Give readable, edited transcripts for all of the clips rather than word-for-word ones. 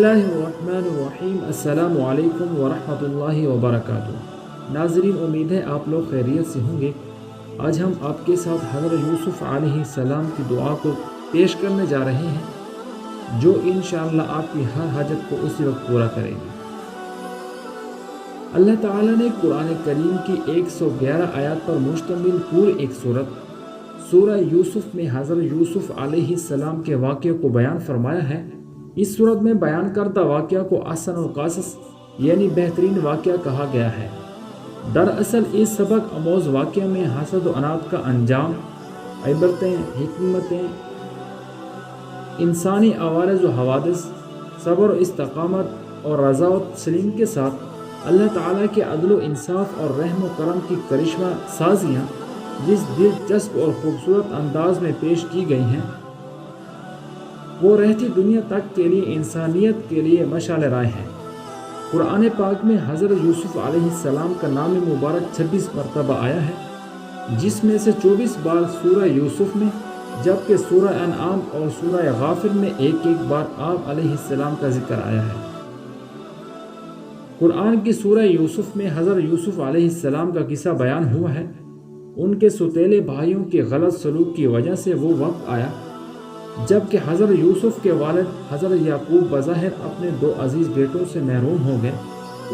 बिस्मिल्लाहिर्रहमानिर्रहीम। अस्सलामु अलैकुम वरहमतुल्लाहि वबरकातुहू। नाज़रीन, उम्मीद है आप लोग खैरियत से होंगे। आज हम आपके साथ हज़रत यूसुफ़ अलैहिस्सलाम की दुआ को पेश करने जा रहे हैं, जो इंशाअल्लाह आपकी हर हाजत को उसी वक्त पूरा करेगी। अल्लाह ताला ने कुरान करीम की 111 आयत पर मुश्तमिल पूरी एक सूरह यूसुफ़ में हज़रत यूसुफ़ अलैहिस्सलाम के वाक़े को बयान फरमाया है। इस सूरत में बयान करदा वाक़या को अहसनुल क़सस यानी बेहतरीन वाक़या कहा गया है। दरअसल इस सबक आमोज़ वाक़या में हसद व अनात का अंजाम, इबरतें, हिकमतें, इंसानी अवारज़ व हवादिस, सब्र व इस्तक़ामत और रज़ा व तस्लीम के साथ अल्लाह ताला के अदल व इंसाफ और रहम व करम की करिश्मा साजियाँ जिस दिलचस्प और ख़ूबसूरत अंदाज में पेश की गई हैं, वो रहती दुनिया तक के लिए इंसानियत के लिए मशाल राह है। कुरान पाक में हज़रत यूसुफ़ अलैहिस्सलाम का नाम मुबारक 26 मरतबा आया है, जिसमें से 24 बार सूरह यूसुफ़ में, जबकि सूरह अनआम और सूरह गाफिर में एक एक बार आप अलैहिस्सलाम का जिक्र आया है। कुरान की सूरह यूसुफ़ में हज़रत यूसुफ़ अलैहिस्सलाम का किस्सा बयान हुआ है। उनके सौतेले भाइयों के गलत सलूक की वजह से वो वक्त आया जबकि हज़रत यूसुफ़ के वालिद हज़रत याकूब बज़ाहिर अपने 2 अजीज़ बेटों से महरूम हो गए।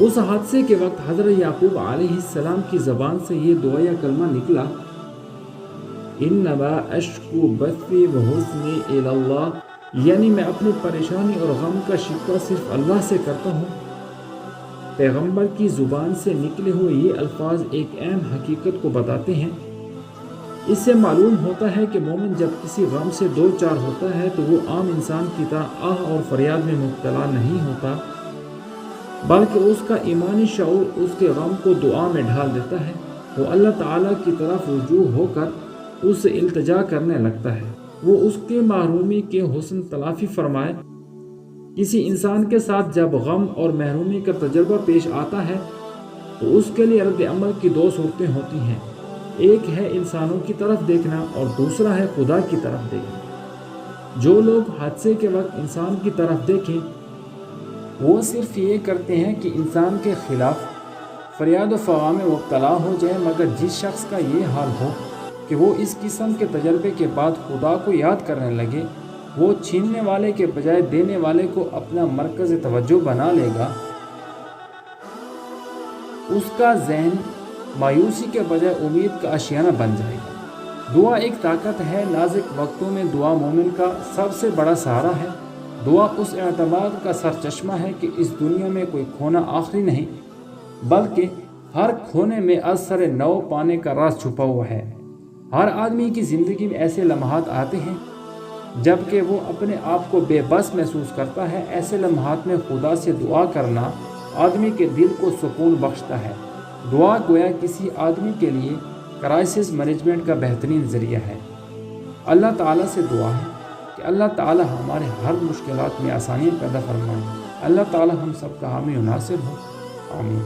उस हादसे के वक्त हज़रत याकूब अलैहिस्सलाम की ज़बान से ये दुआया कलमा निकला, इन्नमा अश्कू बस्सी व हुज़्नी इलल्लाह, यानी मैं अपनी परेशानी और गम का शिकवा सिर्फ अल्लाह से करता हूँ। पैगम्बर की ज़ुबान से निकले हुए ये अल्फाज एक अहम हकीकत को बताते हैं। इससे मालूम होता है कि मोमिन जब किसी गम से दो चार होता है तो वो आम इंसान की तरह आह और फरियाद में मुब्तला नहीं होता, बल्कि उसका ईमानी शऊर उसके गम को दुआ में ढाल देता है। वो अल्लाह ताला की तरफ रुजू होकर उससे इल्तिजा करने लगता है, वो उसके महरूमी के हुस्न तलाफ़ी फरमाए। किसी इंसान के साथ जब गम और महरूमी का तजर्बा पेश आता है तो उसके लिए रद्द अमल की 2 सूरतें होती हैं। एक है इंसानों की तरफ देखना और दूसरा है खुदा की तरफ देखना। जो लोग हादसे के वक्त इंसान की तरफ देखें, वो सिर्फ ये करते हैं कि इंसान के खिलाफ फरियाद फ़ग़ा में मुब्तला हो जाए, मगर जिस शख्स का ये हाल हो कि वो इस किस्म के तजर्बे के बाद खुदा को याद करने लगे, वो छीनने वाले के बजाय देने वाले को अपना मरकज़ तवज्जो बना लेगा। उसका ज़हन मायूसी के बजाय उम्मीद का आशियाना बन जाएगा। दुआ एक ताकत है। नाज़ुक वक्तों में दुआ मोमिन का सबसे बड़ा सहारा है। दुआ उस एतमाद का सरचश्मा है कि इस दुनिया में कोई खोना आखिरी नहीं, बल्कि हर खोने में असर नौ पाने का राज छुपा हुआ है। हर आदमी की ज़िंदगी में ऐसे लम्हात आते हैं जबकि वो अपने आप को बेबस महसूस करता है। ऐसे लम्हात में खुदा से दुआ करना आदमी के दिल को सुकून बख्शता है। दुआ गोया किसी आदमी के लिए क्राइसिस मैनेजमेंट का बेहतरीन ज़रिया है। अल्लाह ताला से दुआ है कि अल्लाह ताला हमारे हर मुश्किलात में आसानियाँ पैदा फरमाए। अल्लाह ताला हम सब का हामी नासिर हो। आमीन।